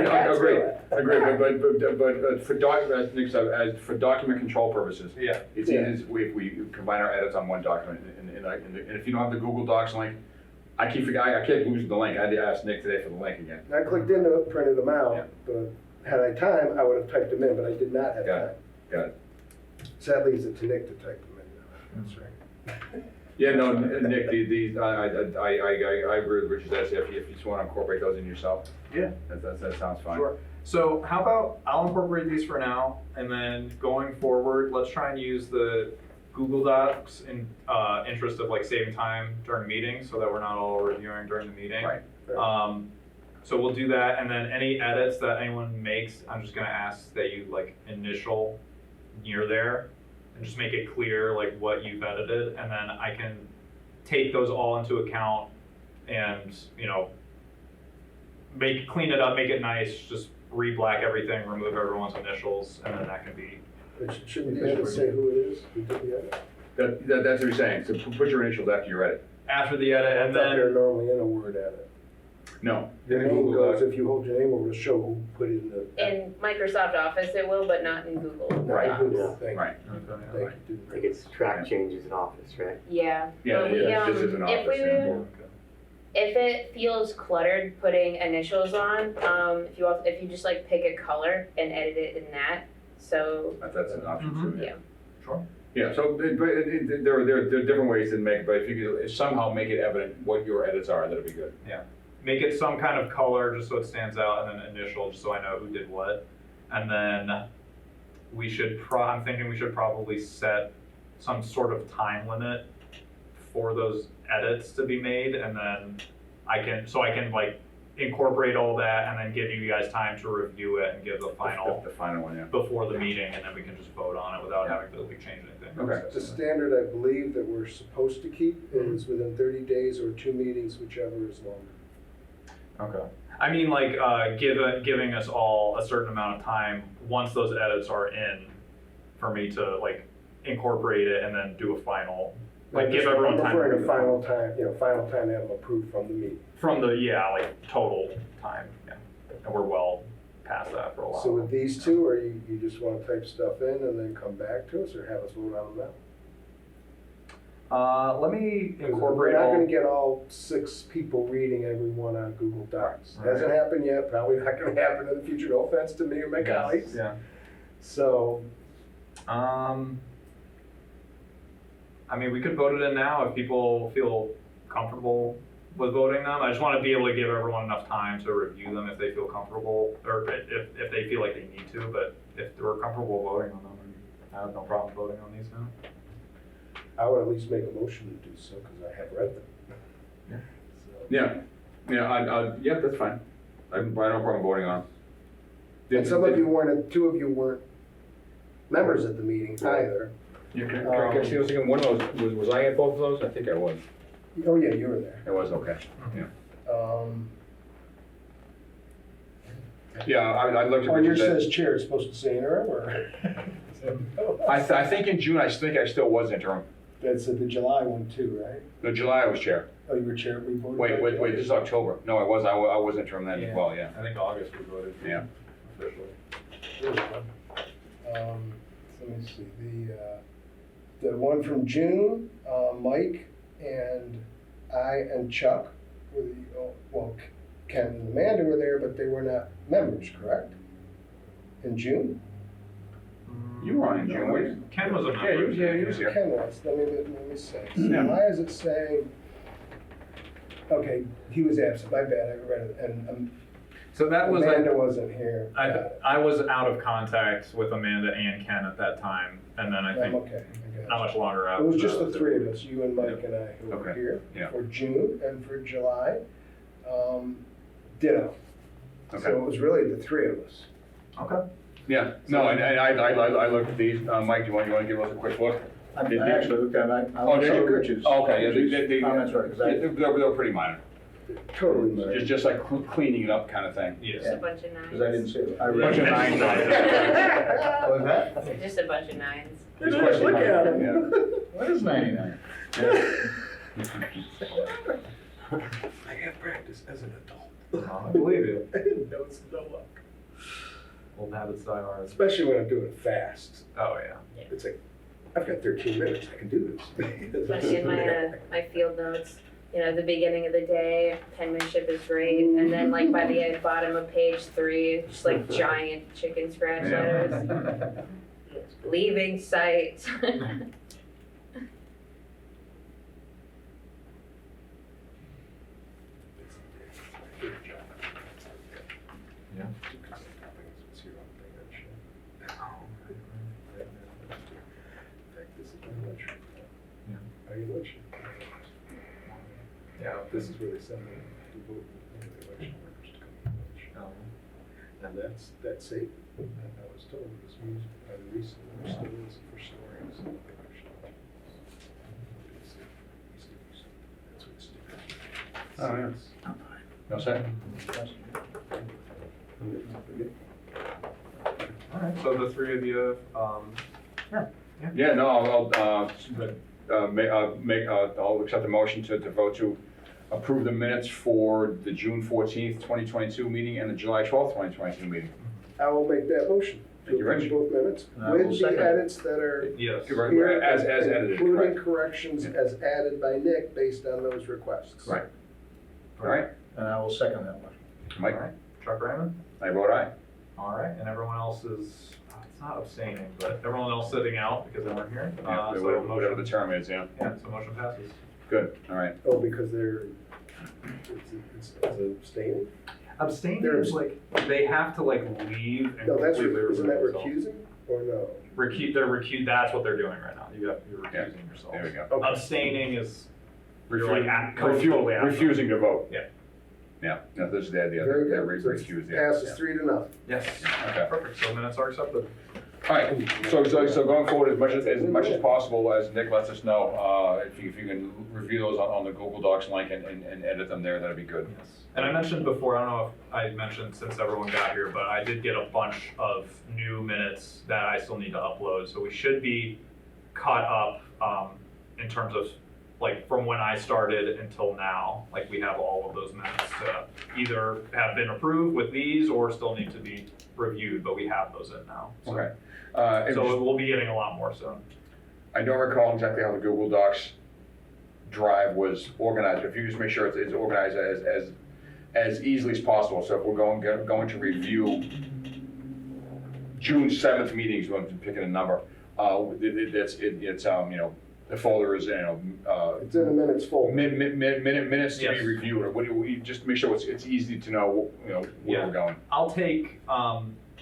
can't agree, do it. but for document control purposes, Yeah, it's easy if we combine our edits on one document, and if you don't have the Google Docs link, I keep losing the link, I had to ask Nick today for the link again. I clicked into it, printed them Yeah. out, but had I time, I would have typed them in, but I did not have Got time. it, got it. Sadly, it's up to Nick to type them in. That's right. Yeah, no, Nick, I agree with Richard's ask, if you just wanna incorporate those in yourself. Yeah. That sounds fine. sure. So how about, I'll incorporate these for now, and then going forward, let's try and use the Google Docs in interest of like saving time during meetings, so that we're not all reviewing during the meeting. Right. So we'll do that, and then any edits that anyone makes, I'm just gonna ask that you like initial near there, and just make it clear like what you've edited, and then I can take those all into account and, you know, clean it up, make it nice, just re-black everything, remove everyone's initials, and then that can be, But shouldn't the edit say who it is, who did the edit? That's what you're saying, so put your initials after your edit. after the edit, I and thought they're then, normally in a Word edit. No. Your name goes, if you hold your name over, it'll show who put it in the. In Microsoft Office it will, but not in Google. Right. Not Google. Thank you. Right. Thank you. I think it's track changes in Office, right? Yeah. Yeah, But we, yeah, this is an if office, yeah. If it feels cluttered putting initials on, if you just like pick a color and edit it in that, so, That's an option too. yeah. sure. Yeah, so there are different ways to make, but if you could somehow make it evident what your edits are, that'd be good. Make it some kind of color, just so it stands out, and then initial, just so I know who did what. And then I'm thinking we should probably set some sort of time limit for those edits to be made, and then I can like incorporate all that and then give you guys time to review it and give the final The final one, yeah. before the meeting, and then we can just vote on it without having to like change anything. Okay. The standard I believe that we're supposed to keep is within 30 days or 2 meetings, whichever is longer. Okay. I mean, like, giving us all a certain amount of time, once those edits are in, for me to like incorporate it and then do a final, like give everyone time. I'm referring to final time to have them approved from the meeting. From the, like total time, yeah. And we're well past that for a while. So with these two, or you just want to type stuff in and then come back to us, or have us vote on them now? Let me We're incorporate not all. gonna get all 6 people reading every one on Google Docs. Right. Hasn't happened yet, probably not gonna happen in the future, no offense to me or my colleagues. Yeah. So, I mean, we could vote it in now if people feel comfortable with voting them. I just want to be able to give everyone enough time to review them if they feel comfortable, or if they feel like they need to, but if they're comfortable voting on them, I have no problem voting on these now. I would at least make a motion to do so, because I have read them. Yeah. So- Yeah, that's fine. I have no problem voting on. And some of you weren't, 2 of you weren't members at the meeting either. Can I see those again? One of those, was I at both of those? I think I was. Oh, yeah, you were there. I was, okay. Um, Yeah, I looked at On yours Richard. says chair, it's supposed to say interim, or? I think in June, I still was interim. That's the July one too, right? No, July I was chair. Oh, you were chair, we voted? Wait, this is October. No, I was interim then as well, yeah. I think August we voted. Yeah. Officially. There's one. Let me see, the one from June, Mike and I and Chuck were Ken and Amanda were there, but they were not members, correct? In June? You were on in June, weren't you? Ken was a member. Yeah, he was here. Ken was, let me say, Yeah. why is it saying, okay, he was absent, my bad, I read it, and So that was, Amanda wasn't here. Got it. I was out of contact with Amanda and Ken at that time, and then I I'm think okay, I got not it. much longer out. It was just the three of us, you and Mike Yeah. and I, who were Okay. here Yeah. for June and for July. Ditto. Okay. So it was really the three of us. Okay. Yeah, no, and I looked at these, Mike, do you want to give us a quick look? I actually looked at it, I Oh, did saw you? Rich's. Okay, yeah, Rich's comments were, because they were pretty minor, Totally minor. just like cleaning it up kind of thing. Yes. Just a bunch of nines. Because I didn't see it. I read Bunch of it. nines on it. What was that? Just a bunch of nines. Just question Look at mark, him. What is 99? I have practice as an adult. I believe you. I didn't know it's no luck. Old habits die hard. Especially when I'm doing it fast. Oh, yeah. It's like, I've got 13 minutes, I can do this. Especially in my field notes, you know, the beginning of the day, penmanship is great, and then like by the bottom of page 3, just like giant chicken scratch letters, leaving site. Yeah. Are you election? Yeah. This is where they send them to vote for the election workers to come to the election. And that's safe. And I was told this was by the recent stories for stories of the election. That's what it's doing. Oh, yeah. No second? All right, so the three of you, Yeah, no, I'll accept the motion to vote to approve the minutes for the June 14th, 2022 meeting and the July 12th, 2022 meeting. I will make that motion. Thank you, Rich. To approve both minutes And I will with second the it. edits that are yes. here. As edited, Including correct. corrections as added by Nick based on those requests. Right. All right, And I will second that one. Mike, All right, Chuck Raymond? I vote aye. All right, and everyone else is, it's not abstaining, but everyone else sitting out because they weren't here. Yeah, So whatever the motion, term is, yeah. yeah, so motion passes. Good, all right. Oh, because it's abstaining? Abstaining They're- is like, they have to like leave and No, that's, completely isn't that remove themselves. recusing or no? That's what they're doing right now. You're Yeah, recusing yourself. There we go. Okay. Abstaining is, you're Refu- like, at- refu- totally out. Refusing to vote. Yeah. Yeah, no, this is the idea, Very they're good. So it's refused, yeah. passes 3-0. Yes. Okay. Perfect, so minutes are accepted. All right, so going forward, as much as possible, as Nick lets us know, if you can review those on the Google Docs link and edit them there, that'd be good. Yes. And I mentioned before, I don't know if I mentioned since everyone got here, but I did get a bunch of new minutes that I still need to upload. So we should be caught up in terms of like from when I started until now. Like we have all of those minutes to either have been approved with these or still need to be reviewed, but we have those in now. So, Okay. so we'll be getting a lot more soon. I don't recall exactly how the Google Docs drive was organized, but if you just make sure it's organized as easily as possible. So if we're going to review June 7th meetings, we're picking a number, it's you know, the folder is, you know, It's in the minutes folder. minutes to Yes. be reviewed, or what do you, just make sure it's easy to know, you know, where Yeah. we're going. I'll take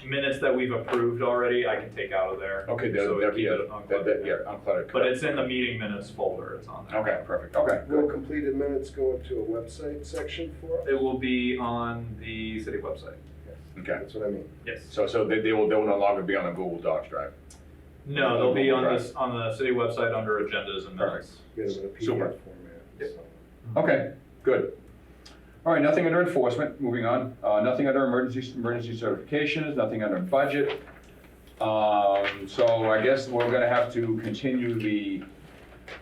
minutes that we've approved already, I can take out of there. Okay, So that'd keep be, it uncluttered. yeah, uncluttered. But it's in the meeting minutes folder, it's on there. Okay, perfect, okay, Will good. completed minutes go into a website section for us? It will be on the city website. Okay, That's what I mean. Yes. so they will no longer be on the Google Docs drive. No, they'll be on Google this, on the city website under agendas and minutes. Get them in a PDF Super. format. Yep. so. Okay, good. All right, nothing under enforcement, moving on. Nothing under emergency certifications, nothing under budget. So I guess we're gonna have to continue the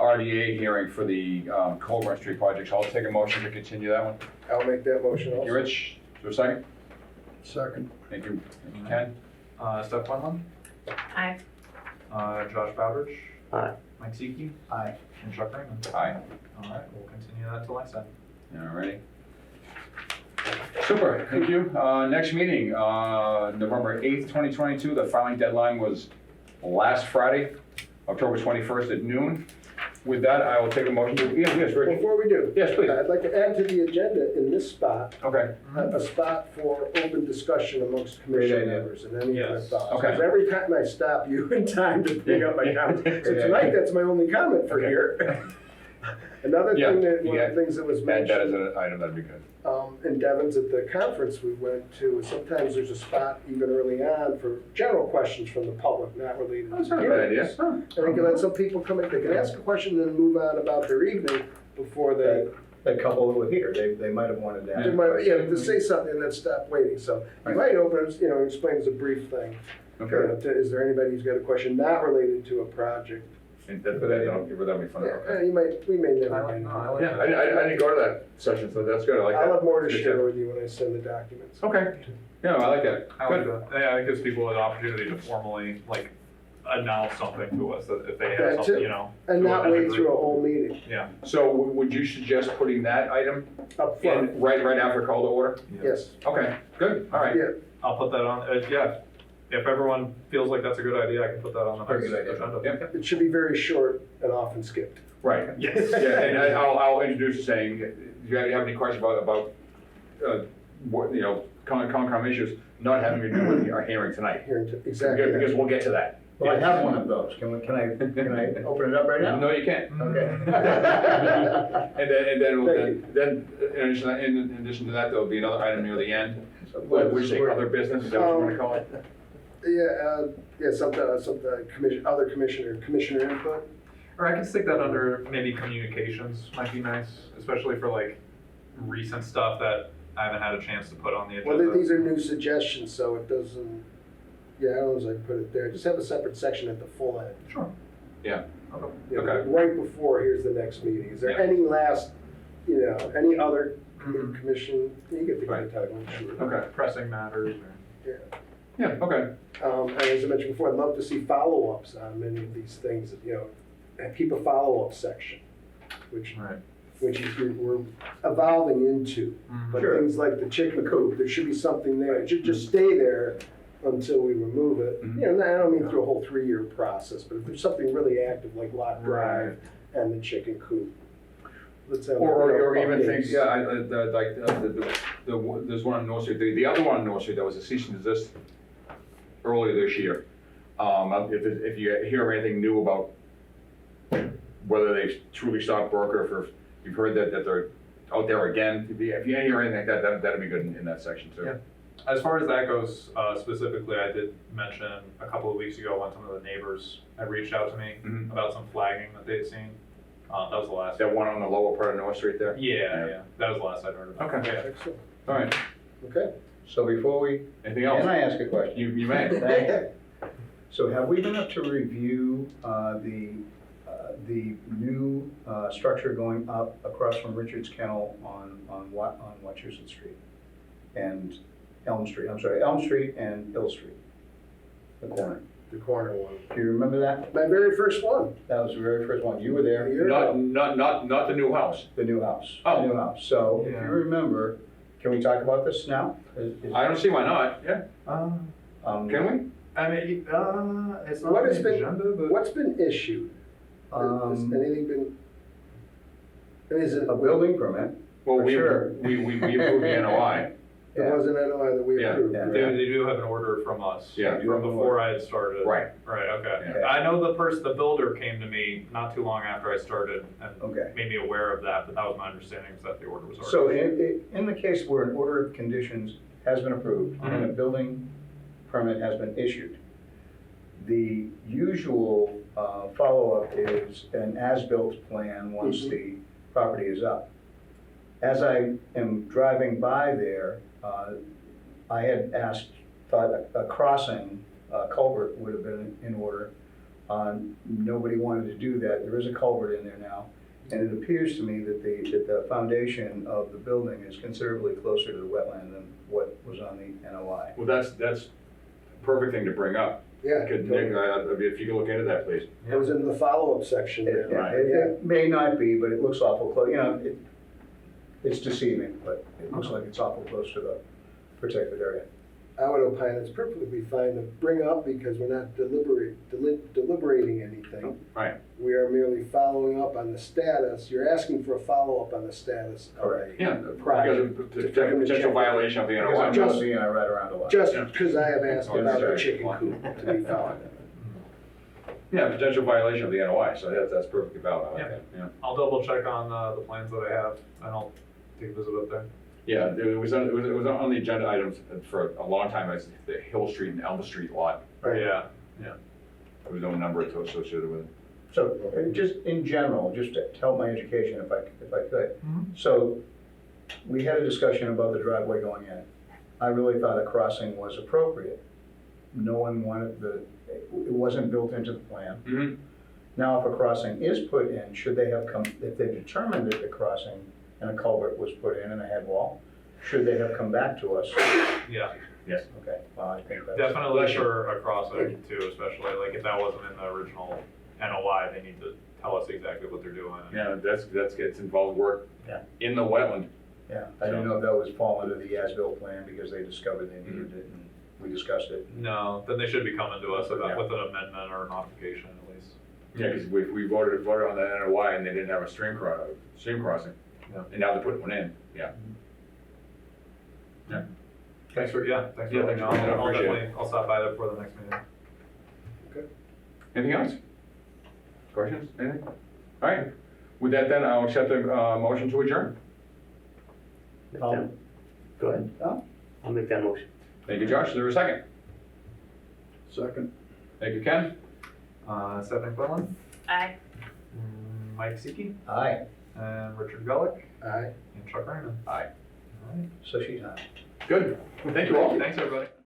RDA hearing for the Colburn Street project. So I'll take a motion to continue that one. I'll make that motion Thank also. you, Rich. Is there a second? Second. Thank you, Ken. Steph Quinlan, Aye. Josh Bowdridge. Aye. Mike Zeke, Aye. and Chuck Raymond. Aye. All right, we'll continue that till next time. All righty. Super, thank you. Next meeting, November 8th, 2022. The filing deadline was last Friday, October 21st at noon. With that, I will take a motion to, yes, Rick. Before we do. Yes, please. I'd like to add to the agenda in this spot, Okay, a spot for open discussion amongst commission Great idea. members and any of their Yes. thoughts. Okay. Because every time I stop you in time to bring up my comment, so tonight, that's my only comment for Okay. here. Another Yeah, thing that, one yeah. of the things that was add that as mentioned, an item, that'd be good. in Devon's at the conference we went to, is sometimes there's a spot even early on for general questions from the public, not related to That's not a bad idea. hearings. I think you let some people come in, they can ask a question and then move on about their evening before they, That couple who were here, they might have wanted to. they might, to say something and then stop waiting. So you might open, explain as a brief thing. Okay. Is there anybody who's got a question not related to a project? And that'd be fun. Okay. We may never. I like, no, I like Yeah, that. I didn't go to that session, so that's good, I like that. I'll have more to Good share tip. with you when I send the documents. Okay, yeah, I like that. I like Good. that. Yeah, it gives people an opportunity to formally, like, announce something to us, that if they have That something, too. you know. And to not as a wait group. through a whole meeting Yeah. So would you suggest putting that item up front. in right after call to order? Yes. Okay, good, all right. Yeah. I'll put that on, yeah. If everyone feels like that's a good idea, I can put that on the Very next good idea. agenda. Yep. It should be very short and often skipped. Right. Yes. Yeah, and I'll introduce saying, do you have any questions about, what, Concom issues not having to do with our hearing tonight? Exactly. Because we'll get to that. Well, I have one of those. Can I open it up right now? No, you can't. Okay. And then, in addition to that, there'll be another item near the end, which is other business, is that what you wanna call it? Something, other commissioner input. Or I can stick that under maybe communications might be nice, especially for like recent stuff that I haven't had a chance to put on the Well, agenda. these are new suggestions, so it doesn't, I don't know if I can put it there. Just have a separate section at the full end. Sure. Yeah. You know, Okay. Right before, here's the next meeting. Is there Yeah. any last, any other Mhm. commission, you get the Right. title, I'm sure. Okay, Pressing matters or. yeah, okay. And as I mentioned before, I'd love to see follow-ups on many of these things, and keep a follow-up section, which Right. we're evolving into. But Sure. things like the chicken coop, there should be something there. It should just stay there until we remove it. Mhm. I don't mean through a whole 3-year process, but if there's something really active like Lot Drive and the chicken coop, let's have. Or even updates. things, there's one on North Street, the other one on North Street, that was a cease and desist earlier this year. If you hear anything new about whether they've truly stopped work, or if you've heard that they're out there again, if you hear anything like that, that'd be good in that section too. Yeah. As far as that goes, specifically, I did mention a couple of weeks ago when some of the neighbors had reached out to me Mhm. about some flagging that they'd seen. That was the last. That one on the lower part of North Street there? Yeah, that was the last I'd heard about. Okay. Yeah. Excellent. All right, Okay. So before we, anything can else? I ask a question? You may. Thank you. So have we been up to review the new structure going up across from Richard's Kennel on Wachusett Street and Elm Street? I'm sorry, Elm Street and Hill Street, the corner. The corner one. Do you remember that? My very first one. That was the very first one. You were there. A year Not ago. the new house. The new house. Oh. The new house. So if Yeah. you remember, can we talk about this now? I don't see why not, yeah, Can can we? I mean, it's not What on has the been- agenda, but. What's been issued? Has anything been? Is it? A building permit. Well, For we sure. approved the NOI. It wasn't NOI that we Yeah. approved. Yeah. They do have an order from us. Yeah. From before I had started. Right. Right, okay. Yeah. I know the builder came to me not too long after I started and Okay. made me aware of that, but that was my understanding, is that the order was already. So in the case where an order of conditions has been approved and a building permit has been issued, the usual follow-up is an as-built plan once the property is up. As I am driving by there, I had thought a crossing culvert would have been in order. Nobody wanted to do that. There is a culvert in there now. And it appears to me that the foundation of the building is considerably closer to the wetland than what was on the NOI. Well, that's a perfect thing to bring up. Yeah. Could Nick, if you could look into that, please. It was in the follow-up section there. It may not be, but it looks awful close, it's deceiving, but it looks like it's awful close to the protected area. I would opine it's perfectly fine to bring up because we're not deliberating anything. Right. We are merely following up on the status. You're asking for a follow-up on the status of a Correct. Yeah, project. because of potential violation of the Because I'm NOI. nosy and I ride around a lot. Just because I have asked Oh, about sorry. the chicken coop to be followed. Yeah, potential violation of the NOI, so that's perfectly valid, I like that, yeah. I'll double check on the plans that I have, and I'll take a visit up there. Yeah, it was on the agenda items for a long time, as the Hill Street and Elm Street lot. Right. Yeah. There was no number associated with it. So, just in general, just to help my education if I could. Mhm. So, we had a discussion about the driveway going in. I really thought a crossing was appropriate. No one wanted it wasn't built into the plan. Mm-hmm. Now, if a crossing is put in, should they have if they determined that the crossing and a culvert was put in and a head wall, should they have come back to us? Yeah, Yes. Okay, well, I think that's. definitely for a crossing too, especially, like, if that wasn't in the original NOI, they need to tell us exactly what they're doing. Yeah, that's gets involved work Yeah. in the wetland. Yeah, I didn't know if that was fall under the as-built plan because they discovered they needed it and we discussed it. No, then they should be coming to us Yeah. about, with an amendment or a modification at least. Yeah, because we voted on the NOI and they didn't have a stream crossing. Yeah. And now they're putting one in, yeah. Thanks for Yeah, letting me thanks know. for bringing it up. I'll Appreciate it. definitely, I'll stop by there before the next meeting. Anything else? Questions, anything? All right, with that then, I'll accept a motion to adjourn. Go ahead. I'll make that motion. Thank you, Josh, is there a second? Second. Thank you, Ken. Stephanie Quinlan, Aye. Mike Siki, Aye, and Richard Gullick, Aye. and Chuck Raymond. Aye. All right. so she's on. Good, thank you all. Thanks, everybody.